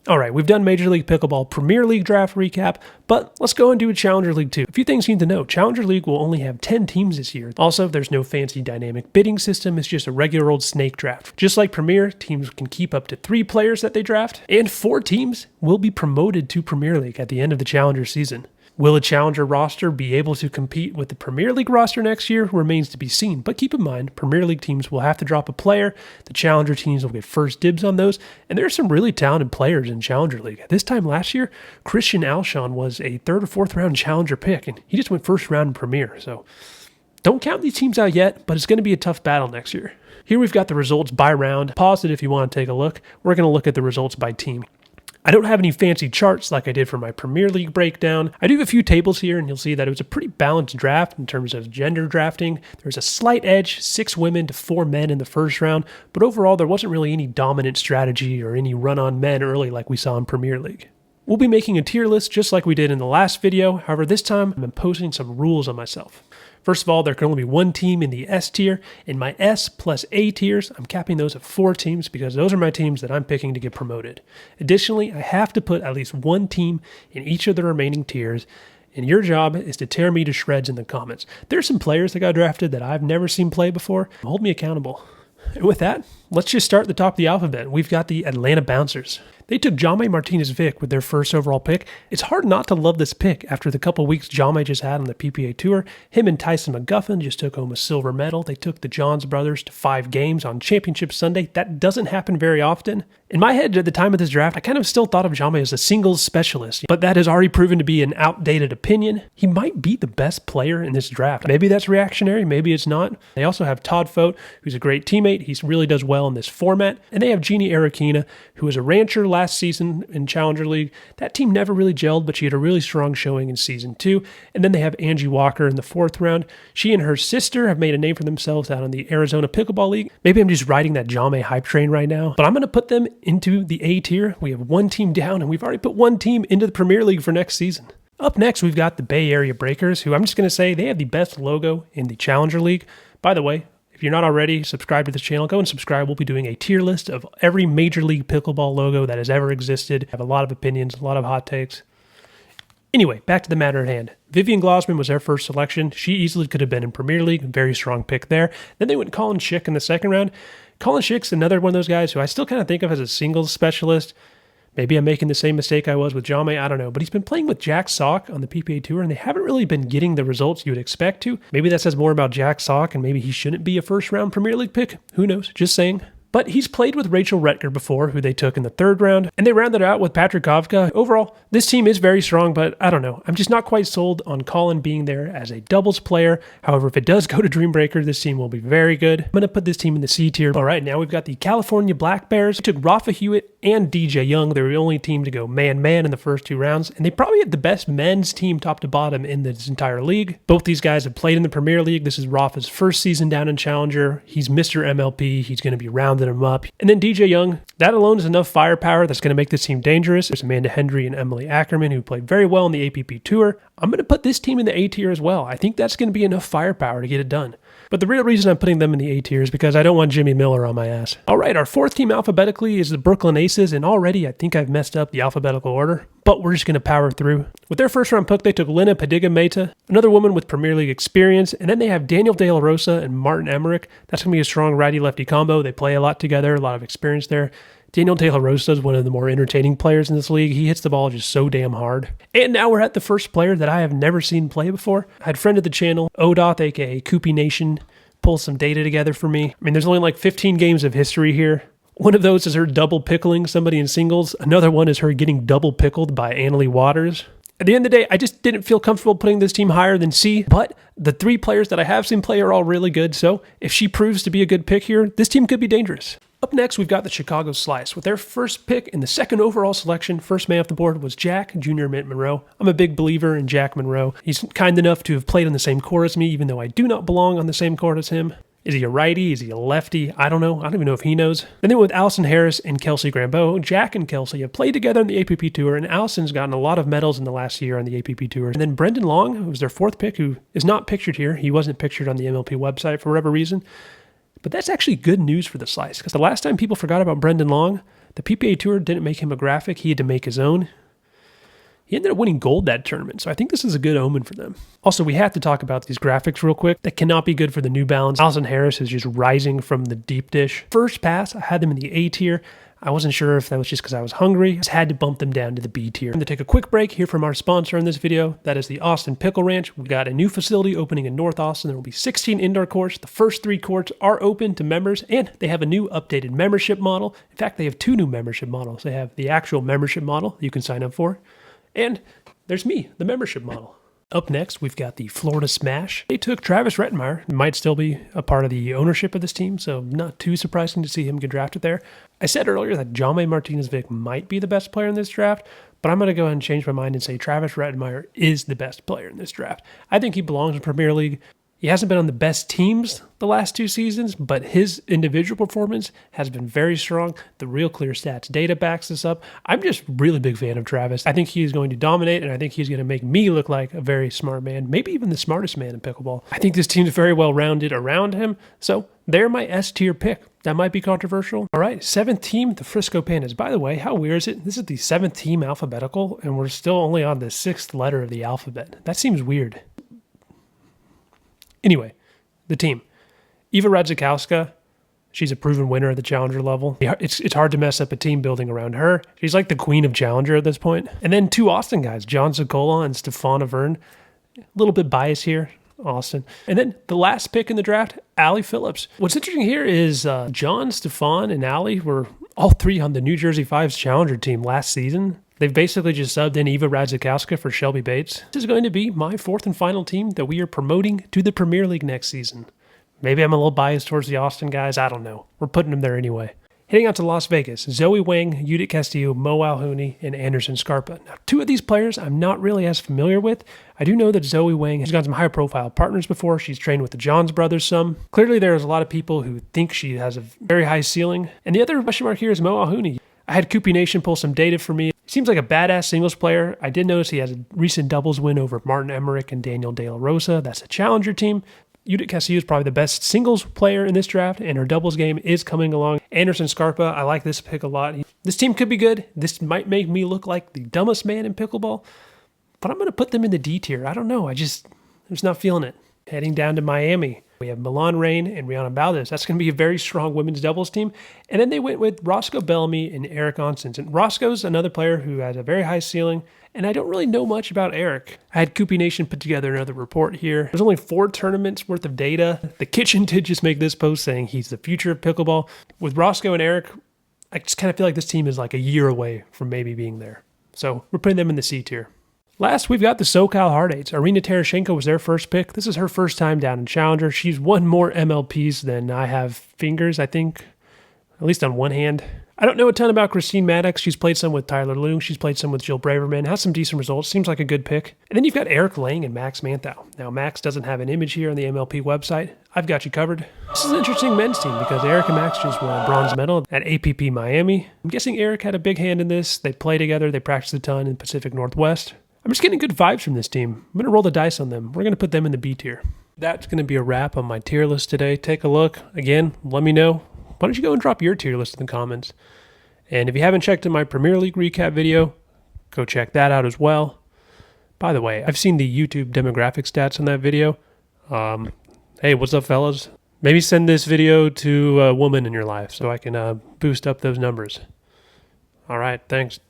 Alright, we've done Major League Pickleball Premier League draft recap, but let's go and do a Challenger League too. A few things you need to know. Challenger League will only have 10 teams this year. Also, there's no fancy dynamic bidding system, it's just a regular old snake draft. Just like Premier, teams can keep up to 3 players that they draft, and 4 teams will be promoted to Premier League at the end of the Challenger season. Will a Challenger roster be able to compete with the Premier League roster next year remains to be seen, but keep in mind, Premier League teams will have to drop a player, the Challenger teams will get first dibs on those, and there are some really talented players in Challenger League. This time last year, Christian Alshon was a 3rd or 4th round Challenger pick, and he just went first round in Premier, so don't count these teams out yet, but it's going to be a tough battle next year. Here we've got the results by round. Pause it if you want to take a look. We're going to look at the results by team. I don't have any fancy charts like I did for my Premier League breakdown. I do have a few tables here, and you'll see that it was a pretty balanced draft in terms of gender drafting. There's a slight edge, 6 women to 4 men in the first round, but overall there wasn't really any dominant strategy or any run on men early like we saw in Premier League. We'll be making a tier list just like we did in the last video, however this time I'm imposing some rules on myself. First of all, there can only be 1 team in the S tier. In my S plus A tiers, I'm capping those at 4 teams because those are my teams that I'm picking to get promoted. Additionally, I have to put at least 1 team in each of the remaining tiers, and your job is to tear me to shreds in the comments. There's some players that got drafted that I've never seen play before. Hold me accountable. And with that, let's just start at the top of the alphabet. We've got the Atlana Bouncers. They took Jaume Martinez-Vic with their first overall pick. It's hard not to love this pick after the couple weeks Jaume just had on the PPA Tour. Him and Tyson McGuffin just took home a silver medal. They took the Johns brothers to 5 games on Championship Sunday. That doesn't happen very often. In my head, at the time of this draft, I kind of still thought of Jaume as a singles specialist, but that has already proven to be an outdated opinion. He might be the best player in this draft. Maybe that's reactionary, maybe it's not. They also have Todd Fote, who's a great teammate. He really does well in this format. And they have Jeannie Arakina, who was a rancher last season in Challenger League. That team never really gelled, but she had a really strong showing in Season 2. And then they have Angie Walker in the 4th round. She and her sister have made a name for themselves out in the Arizona Pickleball League. Maybe I'm just riding that Jaume hype train right now, but I'm going to put them into the A tier. We have 1 team down, and we've already put 1 team into the Premier League for next season. Up next, we've got the Bay Area Breakers, who I'm just going to say they have the best logo in the Challenger League. By the way, if you're not already subscribed to this channel, go and subscribe. We'll be doing a tier list of every Major League Pickleball logo that has ever existed. I have a lot of opinions, a lot of hot takes. Anyway, back to the matter at hand. Vivian Glossman was their first selection. She easily could have been in Premier League. Very strong pick there. Then they went Colin Schick in the 2nd round. Colin Schick's another one of those guys who I still kind of think of as a singles specialist. Maybe I'm making the same mistake I was with Jaume, I don't know. But he's been playing with Jack Sock on the PPA Tour, and they haven't really been getting the results you would expect to. Maybe that says more about Jack Sock, and maybe he shouldn't be a first-round Premier League pick. Who knows? Just saying. But he's played with Rachel Retker before, who they took in the 3rd round, and they rounded out with Patrick Kovka. Overall, this team is very strong, but I don't know. I'm just not quite sold on Colin being there as a doubles player. However, if it does go to Dream Breaker, this team will be very good. I'm going to put this team in the C tier. All right, now we've got the California Black Bears. They took Rafa Hewitt and DJ Young. They were the only team to go man-man in the first 2 rounds, and they probably had the best men's team top to bottom in this entire league. Both these guys have played in the Premier League. This is Rafa's first season down in Challenger. He's Mr. MLP. He's going to be rounding him up. And then DJ Young, that alone is enough firepower that's going to make this team dangerous. There's Amanda Hendry and Emily Ackerman who played very well in the APP Tour. I'm going to put this team in the A tier as well. I think that's going to be enough firepower to get it done. But the real reason I'm putting them in the A tier is because I don't want Jimmy Miller on my ass. All right, our 4th team alphabetically is the Brooklyn Aces, and already I think I've messed up the alphabetical order, but we're just going to power through. With their first round pick, they took Lina Padiga-Meta, another woman with Premier League experience, and then they have Daniel De La Rosa and Martin Emmerich. That's going to be a strong righty-lefty combo. They play a lot together, a lot of experience there. Daniel De La Rosa is one of the more entertaining players in this league. He hits the ball just so damn hard. And now we're at the first player that I have never seen play before. I had a friend of the channel, Odoth, aka Koopy Nation, pull some data together for me. I mean, there's only like 15 games of history here. One of those is her double pickling somebody in singles. Another one is her getting double pickled by Annalie Waters. At the end of the day, I just didn't feel comfortable putting this team higher than C, but the 3 players that I have seen play are all really good, so if she proves to be a good pick here, this team could be dangerous. Up next, we've got the Chicago Slice. With their first pick in the 2nd overall selection, first man off the board was Jack Jr. Mint Monroe. I'm a big believer in Jack Monroe. He's kind enough to have played on the same court as me, even though I do not belong on the same court as him. Is he a righty? Is he a lefty? I don't know. I don't even know if he knows. And then with Allison Harris and Kelsey Grambeau, Jack and Kelsey have played together on the APP Tour, and Allison's gotten a lot of medals in the last year on the APP Tour. And then Brendan Long, who was their 4th pick, who is not pictured here. He wasn't pictured on the MLP website for whatever reason. But that's actually good news for the Slice, because the last time people forgot about Brendan Long, The PPA Tour didn't make him a graphic. He had to make his own. He ended up winning gold that tournament, so I think this is a good omen for them. Also, we have to talk about these graphics real quick. That cannot be good for the New Balance. Allison Harris is just rising from the deep dish. First pass, I had them in the A tier. I wasn't sure if that was just because I was hungry. I just had to bump them down to the B tier. I'm going to take a quick break here from our sponsor in this video. That is the Austin Pickle Ranch. We've got a new facility opening in North Austin. There will be 16 indoor courts. The first 3 courts are open to members, and they have a new updated membership model. In fact, they have 2 new membership models. They have the actual membership model you can sign up for, and there's me, the membership model. Up next, we've got the Florida Smash. They took Travis Rettenmeyer, might still be a part of the ownership of this team, so not too surprising to see him get drafted there. I said earlier that Jaume Martinez-Vick might be the best player in this draft, but I'm going to go ahead and change my mind and say Travis Rettenmeyer is the best player in this draft. I think he belongs in Premier League. He hasn't been on the best teams the last 2 seasons, but his individual performance has been very strong. The Real Clear Stats data backs this up. I'm just really big fan of Travis. I think he's going to dominate, and I think he's going to make me look like a very smart man, maybe even the smartest man in pickleball. I think this team's very well rounded around him, so they're my S tier pick. That might be controversial. All right, 7th team, the Frisco Pandas. By the way, how weird is it? This is the 7th team alphabetical, and we're still only on the 6th letter of the alphabet. That seems weird. Anyway, the team. Eva Radzikowska, she's a proven winner at the challenger level. It's hard to mess up a team building around her. She's like the queen of challenger at this point. And then 2 Austin guys, John Zagola and Stefan Avern. A little bit biased here, Austin. And then the last pick in the draft, Allie Phillips. What's interesting here is John, Stefan, and Allie were all 3 on the New Jersey Fives challenger team last season. They've basically just subbed in Eva Radzikowska for Shelby Bates. This is going to be my 4th and final team that we are promoting to the Premier League next season. Maybe I'm a little biased towards the Austin guys. I don't know. We're putting them there anyway. Heading out to Las Vegas, Zoe Wang, Judith Castillo, Mo Alhouni, and Anderson Scarpa. Now, 2 of these players I'm not really as familiar with. I do know that Zoe Wang has got some high-profile partners before. She's trained with the Johns brothers some. Clearly, there's a lot of people who think she has a very high ceiling. And the other question mark here is Mo Alhouni. I had Koopy Nation pull some data for me. Seems like a badass singles player. I did notice he has a recent doubles win over Martin Emmerich and Daniel De La Rosa. That's a challenger team. Judith Castillo is probably the best singles player in this draft, and her doubles game is coming along. Anderson Scarpa, I like this pick a lot. This team could be good. This might make me look like the dumbest man in pickleball, but I'm going to put them in the D tier. I don't know. I'm just not feeling it. Heading down to Miami. We have Milan Rain and Rihanna Valdez. That's going to be a very strong women's doubles team. And then they went with Roscoe Bellamy and Eric Onsens. And Roscoe's another player who has a very high ceiling, and I don't really know much about Eric. I had Koopy Nation put together another report here. There's only 4 tournaments worth of data. The Kitchen did just make this post saying he's the future of pickleball. With Roscoe and Eric, I just kind of feel like this team is like a year away from maybe being there. So we're putting them in the C tier. Last, we've got the SoCal Hard Eights. Arina Terashenko was their first pick. This is her first time down in Challenger. She's won more MLPs than I have fingers, I think, at least on one hand. I don't know a ton about Christine Maddox. She's played some with Tyler Liu. She's played some with Jill Braverman. Has some decent results. Seems like a good pick. And then you've got Eric Lang and Max Manthau. Now, Max doesn't have an image here on the MLP website. I've got you covered. This is an interesting men's team because Eric and Max just won a bronze medal at APP Miami. I'm guessing Eric had a big hand in this. They play together. They practice a ton in Pacific Northwest. I'm just getting good vibes from this team. I'm going to roll the dice on them. We're going to put them in the B tier. That's going to be a wrap on my tier list today. Take a look. Again, let me know. Why don't you go and drop your tier list in the comments? And if you haven't checked out my Premier League recap video, go check that out as well. By the way, I've seen the YouTube demographic stats on that video. Hey, what's up, fellas? Maybe send this video to a woman in your life so I can boost up those numbers. All right, thanks.